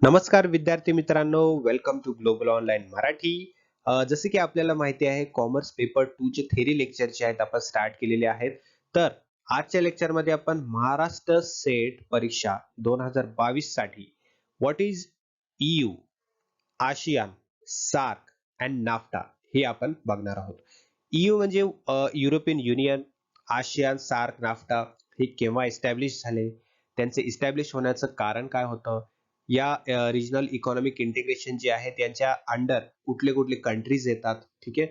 नमस्कार विद्यार्थी मित्रांनो, welcome to global online Marathi. जसे की आपल्याला माहिती आहे कॉमर्स पेपर 2 चे थेरी लेक्चर जे आहेत आपण स्टार्ट केलेले आहेत. तर आजच्या लेक्चरमध्ये आपण महाराष्ट्र सेट परीक्षा 2022 साठी what is EU, ASEAN, SAARC and NAFTA हे आपण बघणार आहोत. EU म्हणजे European Union, ASEAN, SAARC, NAFTA हे केव्हा एस्टॅब्लिश झाले? त्यांचे इस्टॅब्लिश होण्याचं कारण काय होतं? या रिजनल इकॉनॉमिक इंटिग्रेशन जे आहे त्यांच्या अंडर कुठले-कुठले कंट्रीज येतात, ठीक आहे.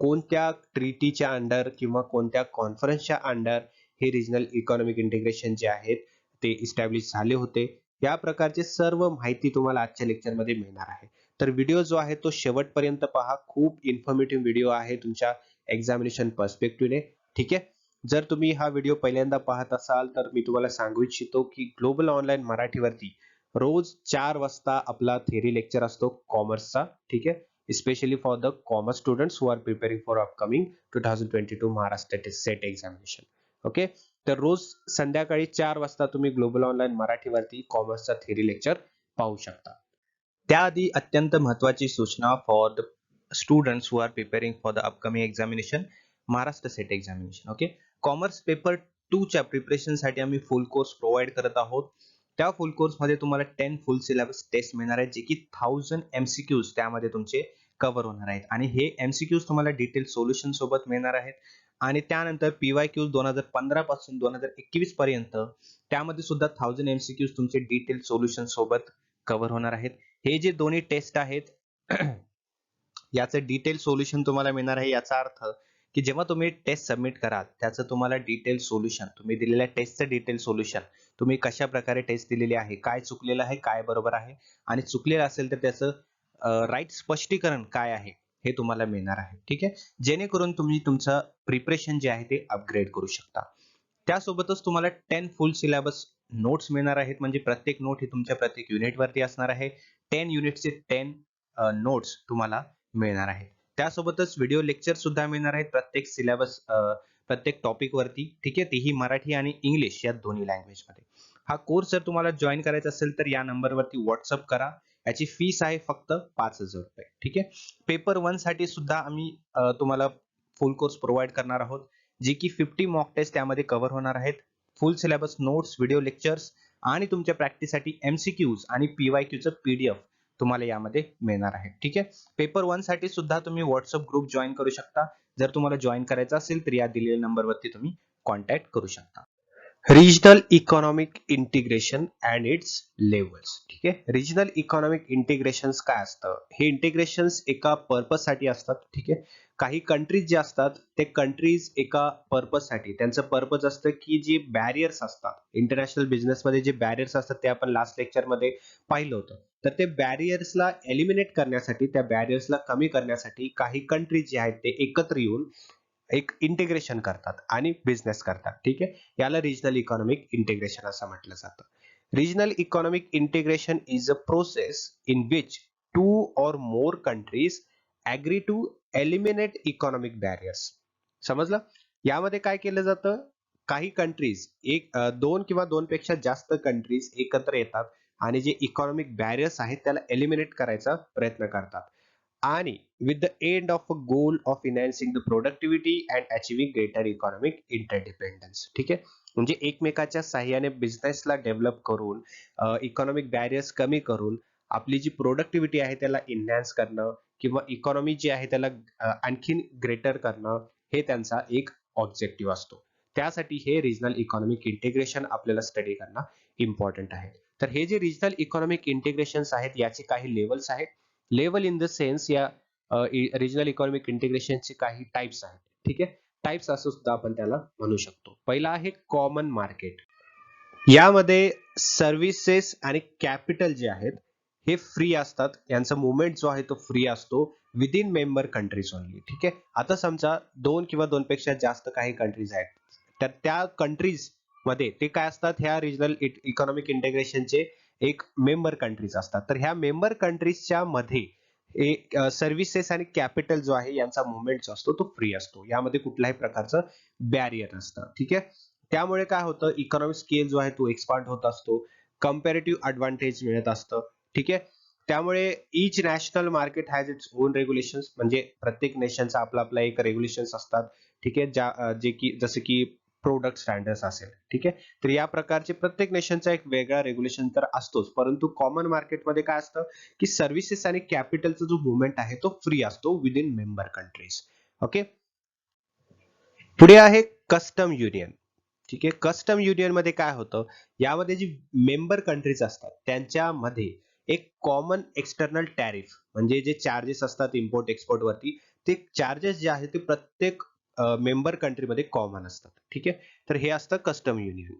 कोणत्या ट्रीटीच्या अंडर किंवा कोणत्या कॉन्फरन्सच्या अंडर हे रिजनल इकॉनॉमिक इंटिग्रेशन जे आहेत ते इस्टॅब्लिश झाले होते. या प्रकारचे सर्व माहिती तुम्हाला आजच्या लेक्चरमध्ये मिळणार आहे. तर व्हिडिओ जो आहे तो शेवटपर्यंत पहा. खूप इन्फॉर्मेटिव्ह व्हिडिओ आहे तुमच्या एक्झामिनेशन पर्स्पेक्टिव्हने, ठीक आहे. जर तुम्ही हा व्हिडिओ पहिल्यांदा पाहत असाल तर मी तुम्हाला सांगू इच्छितो की ग्लोबल ऑनलाईन मराठीवरती रोज 4 वाजता आपला थेरी लेक्चर असतो कॉमर्सचा, ठीक आहे. Specially for the commerce students who are preparing for upcoming 2022 Maharashtra set examination. Okay. तर रोज संध्याकाळी 4 वाजता तुम्ही ग्लोबल ऑनलाईन मराठीवरती कॉमर्सचा थेरी लेक्चर पाहू शकता. त्याआधी अत्यंत महत्त्वाची सूचना for the students who are preparing for the upcoming examination Maharashtra set examination. Okay. Commerce paper 2 च्या प्रिपरेशनसाठी आम्ही फुल कोर्स प्रोव्हाइड करत आहोत. त्या फुल कोर्समध्ये तुम्हाला 10 फुल सिलेबस टेस्ट मिळणार आहेत, जे की 1000 MCQs त्यामध्ये तुमचे कव्हर होणार आहेत आणि हे MCQs तुम्हाला डिटेल सोल्युशन सोबत मिळणार आहेत आणि त्यानंतर PYQs 2015 पासून 2021 पर्यंत त्यामध्ये सुद्धा 1000 MCQs तुमचे डिटेल सोल्युशन सोबत कव्हर होणार आहेत. हे जे दोन्ही टेस्ट आहेत याचं डिटेल सोल्युशन तुम्हाला मिळणार आहे. याचा अर्थ की जेव्हा तुम्ही टेस्ट सबमिट कराल त्याचं तुम्हाला डिटेल सोल्युशन, तुम्ही दिलेल्या टेस्टचं डिटेल सोल्युशन, तुम्ही कशा प्रकारे टेस्ट दिलेली आहे, काय चुकलेलं आहे, काय बरोबर आहे आणि चुकलेलं असेल तर त्याचं राईट स्पष्टीकरण काय आहे हे तुम्हाला मिळणार आहे, ठीक आहे. जेणेकरून तुम्ही तुमचं प्रिपरेशन जे आहे ते अपग्रेड करू शकता. त्यासोबतच तुम्हाला 10 फुल सिलेबस नोट्स मिळणार आहेत, म्हणजे प्रत्येक नोट ही तुमच्या प्रत्येक युनिटवरती असणार आहे. 10 युनिटचे 10 नोट्स तुम्हाला मिळणार आहेत. त्यासोबतच व्हिडिओ लेक्चर सुद्धा मिळणार आहेत प्रत्येक सिलेबस प्रत्येक टॉपिक वरती, ठीक आहे. तेही मराठी आणि इंग्लिश या दोन्ही लँग्वेज मध्ये. हा कोर्स जर तुम्हाला जॉईन करायचा असेल तर या नंबरवरती व्हॉट्सअप करा. याची फीस आहे फक्त 5,000 रुपये, ठीक आहे. पेपर 1 साठी सुद्धा आम्ही तुम्हाला फुल कोर्स प्रोव्हाइड करणार आहोत, जे की 50 मॉक टेस्ट त्यामध्ये कव्हर होणार आहेत. फुल सिलेबस नोट्स, व्हिडिओ लेक्चर्स आणि तुमच्या प्रॅक्टिससाठी MCQs आणि PYQचं PDF तुम्हाला यामध्ये मिळणार आहे, ठीक आहे. पेपर 1 साठी सुद्धा तुम्ही व्हॉट्सअप ग्रुप जॉईन करू शकता. जर तुम्हाला जॉईन करायचं असेल तर या दिलेल्या नंबरवरती तुम्ही कॉन्टॅक्ट करू शकता. Regional economic integration and it's levels, ठीक आहे. रिजनल इकॉनॉमिक इंटिग्रेशन्स काय असतं? हे इंटिग्रेशन्स एका पर्पज साठी असतात, ठीक आहे. काही कंट्रीज जे असतात ते कंट्रीज एका पर्पज साठी, त्यांचं पर्पज असतं की जे बॅरियर्स असतात इंटरनॅशनल बिझनेस मध्ये, जे बॅरियर्स असतात ते आपण लास्ट लेक्चर मध्ये पाहिलं होतं. तर ते बॅरियर्सला एलिमिनेट करण्यासाठी, त्या बॅरियर्सला कमी करण्यासाठी काही कंट्रीज जे आहेत ते एकत्र येऊन एक इंटिग्रेशन करतात आणि बिझनेस करतात, ठीक आहे. याला रिजनल इकॉनॉमिक इंटिग्रेशन असं म्हटलं जातं. Regional economic integration is a process in which 2 or more countries agree to eliminate economic barriers. समजलं? यामध्ये काय केलं जातं? काही कंट्रीज दोन किंवा दोन पेक्षा जास्त कंट्रीज एकत्र येतात आणि जे इकॉनॉमिक बॅरियर्स आहेत त्याला एलिमिनेट करायचा प्रयत्न करतात आणि with the end of a goal of enhancing the productivity and achieving greater economic interdependence, ठीक आहे. म्हणजे एकमेकाच्या साहाय्याने बिझनेसला डेव्हलप करून इकॉनॉमिक बॅरियर्स कमी करून आपली जी प्रोडक्टिव्हिटी आहे त्याला इन्हान्स करणं किंवा इकॉनॉमी जी आहे त्याला आणखीन ग्रेटर करणं, हे त्यांचा एक ऑब्जेक्टिव्ह असतो. त्यासाठी हे रिजनल इकॉनॉमिक इंटिग्रेशन आपल्याला स्टडी करणं इम्पॉर्टंट आहे. तर हे जे रिजनल इकॉनॉमिक इंटिग्रेशन्स आहेत याचे काही लेवल्स आहेत. लेवल इन द सेन्स या रिजनल इकॉनॉमिक इंटिग्रेशनचे काही टाइप्स आहेत, ठीक आहे. टाइप्स असं सुद्धा आपण त्याला म्हणू शकतो. पहिला आहे कॉमन मार्केट. यामध्ये सर्व्हिसेस आणि कॅपिटल जे आहेत हे फ्री असतात. यांचा मुवमेंट जो आहे तो फ्री असतो विदिन मेंबर कंट्रीज ओनली, ठीक आहे. आता समजा दोन किंवा दोन पेक्षा जास्त काही कंट्रीज आहेत, तर त्या कंट्रीज मध्ये ते काय असतात, ह्या रिजनल इकॉनॉमिक इंटिग्रेशनचे एक मेंबर कंट्रीज असतात. तर ह्या मेंबर कंट्रीजच्या मध्ये एक सर्व्हिसेस आणि कॅपिटल जो आहे यांचा मुवमेंट जो असतो तो फ्री असतो. यामध्ये कुठल्याही प्रकारचं बॅरियर नसतं, ठीक आहे. त्यामुळे काय होतं, इकॉनॉमिक स्केल जो आहे तो एक्सपांड होत असतो, कंपॅरेटिव्ह ऍडव्हान्टेज मिळत असतं, ठीक आहे. त्यामुळे each national market has its own regulations, म्हणजे प्रत्येक नेशनचा आपला आपला एक रेग्युलेशन्स असतात. ठीक आहे. जे की जसे की प्रोडक्ट स्टँडर्ड्स असेल. ठीक आहे. तर या प्रकारचे प्रत्येक नेशनचा एक वेगळा रेग्युलेशन तर असतोच, परंतु कॉमन मार्केटमध्ये काय असतं की सर्व्हिसेस आणि कॅपिटलचा जो मुवमेंट आहे तो फ्री असतो विदिन मेंबर कंट्रीज. ओके. पुढे आहे कस्टम युनियन. ठीक आहे. कस्टम युनियन मध्ये काय होतं, यामध्ये जी मेंबर कंट्रीज असतात त्यांच्यामध्ये एक कॉमन एक्सटर्नल टॅरिफ, म्हणजे जे चार्जेस असतात इम्पोर्ट एक्सपोर्ट वरती, ते चार्जेस जे आहेत ते प्रत्येक मेंबर कंट्रीमध्ये कॉमन असतात. ठीक आहे. तर हे असतं custom union.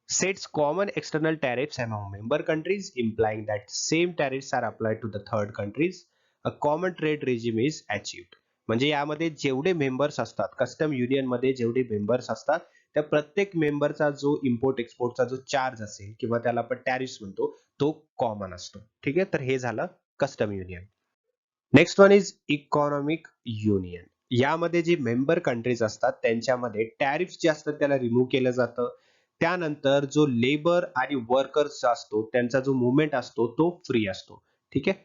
Sets common external tariffs among member countries, implying that same tariffs are applied to the third countries. A common trade regime is achieved. म्हणजे यामध्ये जेवढे मेंबर्स असतात, कस्टम युनियन मध्ये जेवढे मेंबर्स असतात, त्या प्रत्येक मेंबरचा जो इम्पोर्ट एक्सपोर्टचा जो चार्ज असेल किंवा त्याला आपण टॅरिफ म्हणतो, तो कॉमन असतो. ठीक आहे. तर हे झालं custom union. Next one is economic union. यामध्ये जे मेंबर कंट्रीज असतात त्यांच्यामध्ये टॅरिफ जे असतात त्याला रिमूव्ह केलं जातं. त्यानंतर जो लेबर आणि वर्कर्स असतो त्यांचा जो मुवमेंट असतो तो फ्री असतो. ठीक आहे.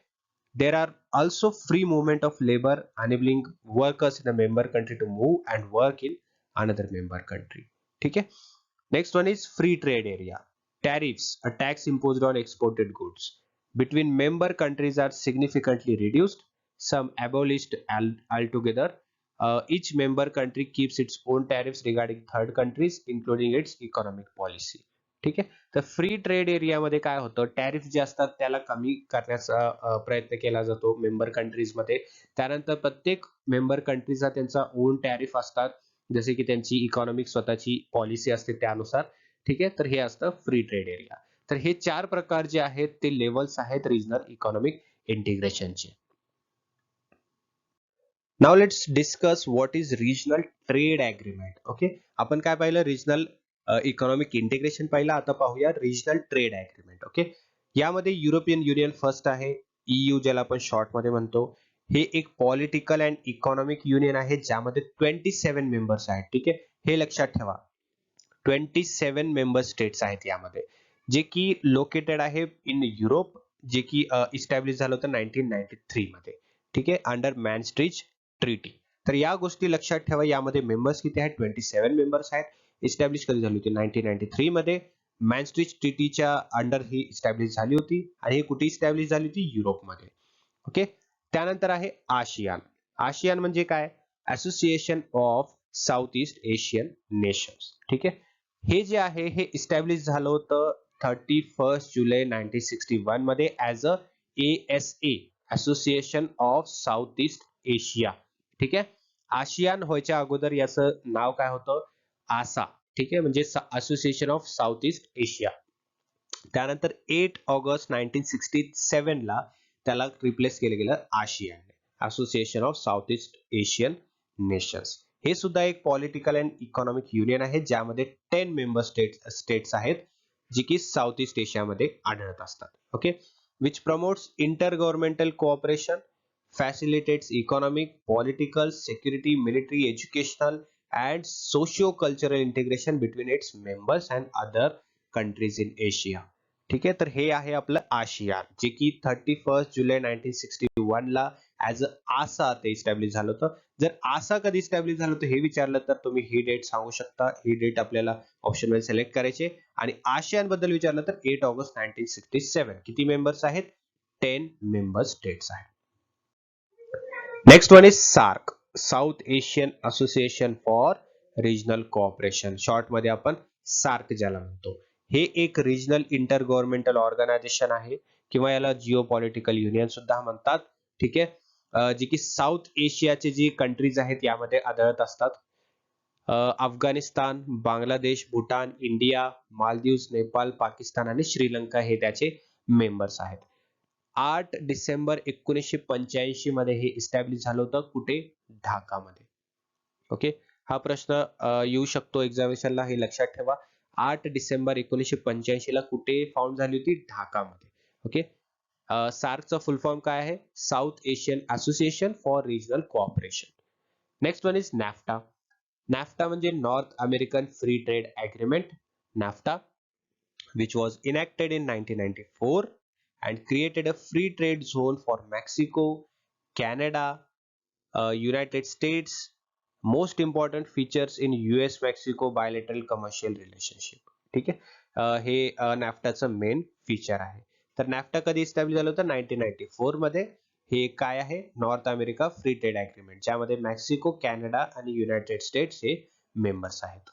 There are also free movement of labour enabling workers in a member country to move and work in another member country. ठीक आहे. Next one is free trade area. Tariffs, a tax imposed on exported goods, between member countries are significantly reduced, some abolished altogether. Each member country keeps its own tariffs regarding third countries, including its economic policy. ठीक आहे. तर free trade एरियामध्ये काय होतं, tariff जे असतात त्याला कमी करण्याचा प्रयत्न केला जातो मेंबर कंट्रीज मध्ये. त्यानंतर प्रत्येक मेंबर कंट्रीचा त्यांचा ओन टॅरिफ असतात, जसे की त्यांची इकॉनॉमिक स्वतःची पॉलिसी असते त्यानुसार. ठीक आहे. तर हे असतं फ्री ट्रेड एरिया. तर हे 4 प्रकार जे आहेत ते लेव्हल्स आहेत रिजनल इकॉनॉमिक इंटिग्रेशनचे. Now let's discuss what is regional trade agreement. Okay. आपण काय पाहिलं, रिजनल इकॉनॉमिक इंटिग्रेशन पाहिलं. आता पाहूया रिजनल ट्रेड ॲग्रीमेंट. ओके. यामध्ये युरोपियन युनियन फर्स्ट आहे, EU ज्याला आपण शॉर्ट मध्ये म्हणतो. हे एक पॉलिटिकल अँड इकॉनॉमिक युनियन आहे ज्यामध्ये 27 मेंबर्स आहेत. ठीक आहे. हे लक्षात ठेवा. 27 मेंबर स्टेट्स आहेत यामध्ये, जे की लोकेटेड आहे इन युरोप, जे की इस्टॅब्लिश झालं होतं 1993 मध्ये. ठीक आहे. Under Maastricht treaty. तर या गोष्टी लक्षात ठेवा. यामध्ये मेंबर्स किती आहेत, 27 मेंबर्स आहेत. इस्टॅब्लिश कधी झाली होती, 1993 मध्ये. मॅनस्ट्रिच ट्रीटीच्या अंडर ही इस्टॅब्लिश झाली होती आणि ही कुठे इस्टॅब्लिश झाली होती, युरोपमध्ये. ओके. त्यानंतर आहे आशियान. आशियान म्हणजे काय, association of south east Asian nations. ठीक आहे. हे जे आहे हे इस्टॅब्लिश झालं होतं 31 जुलै 1961 मध्ये as a ASA, association of south east Asia. ठीक आहे. आशियान व्हायच्या अगोदर याचं नाव काय होतं, आसा. ठीक आहे. म्हणजे association of south east Asia. त्यानंतर 8 ऑगस्ट 1967 ला त्याला रिप्लेस केलं गेलं ASEAN, association of south east Asian nations. हे सुद्धा एक पॉलिटिकल अँड इकॉनॉमिक युनियन आहे ज्यामध्ये 10 मेंबर स्टेट्स आहेत, जी की साऊथ ईस्ट एशियामध्ये आढळत असतात. Okay. Which promotes inter governmental cooperation, facilitates economic, political, security, military, educational, and socio-cultural integration between its members and other countries in Asia. ठीक आहे. तर हे आहे आपलं आशिया, जे की 31 जुलै 1961 ला ऍज अ आसा ते इस्टॅब्लिश झालं होतं. जर आसा कधी इस्टॅब्लिश झालं होतं हे विचारलं तर तुम्ही ही डेट सांगू शकता. ही डेट आपल्याला ऑप्शन मध्ये सिलेक्ट करायचे. आणि आशियान बद्दल विचारलं तर 8 ऑगस्ट 1967. किती मेंबर्स आहेत, 10 मेंबर स्टेट्स आहेत. Next one is SAARC, South Asian Association for Regional Cooperation. Short मध्ये आपण सार्क ज्याला म्हणतो. हे एक रिजनल इंटर गव्हर्नमेंटल ऑर्गनायझेशन आहे किंवा याला जिओ पॉलिटिकल युनियन सुद्धा म्हणतात. ठीक आहे. जे की साऊथ एशियाचे जे कंट्रीज आहेत यामध्ये आढळत असतात. अफगाणिस्तान, बांगलादेश, भूटान, इंडिया, मालदीव्स, नेपाळ, पाकिस्तान आणि श्रीलंका हे त्याचे मेंबर्स आहेत. 8 डिसेंबर 1985 मध्ये हे इस्टॅब्लिश झालं होतं. कुठे, ढाकामध्ये. ओके. हा प्रश्न येऊ शकतो एक्झामिनेशनला, हे लक्षात ठेवा. 8 डिसेंबर 1985 ला कुठे फाउंड झाली होती, ढाकामध्ये. ओके. सार्कचा फुल फॉर्म काय आहे, South Asian Association for Regional Cooperation. Next one is NAFTA. NAFTA म्हणजे North American Free Trade Agreement, NAFTA, which was enacted in 1994. and created a free trade zone for Mexico, Canada, United States. Most important features in US Mexico bilateral commercial relationship. ठीक आहे. हे नॅफ्टाचं main feature आहे. तर नॅफ्टा कधी establish झालं होतं 1994 मध्ये. हे काय आहे? North America free trade agreement ज्यामध्ये मेक्सिको, कॅनडा आणि युनायटेड स्टेट्स हे मेंबर्स आहेत.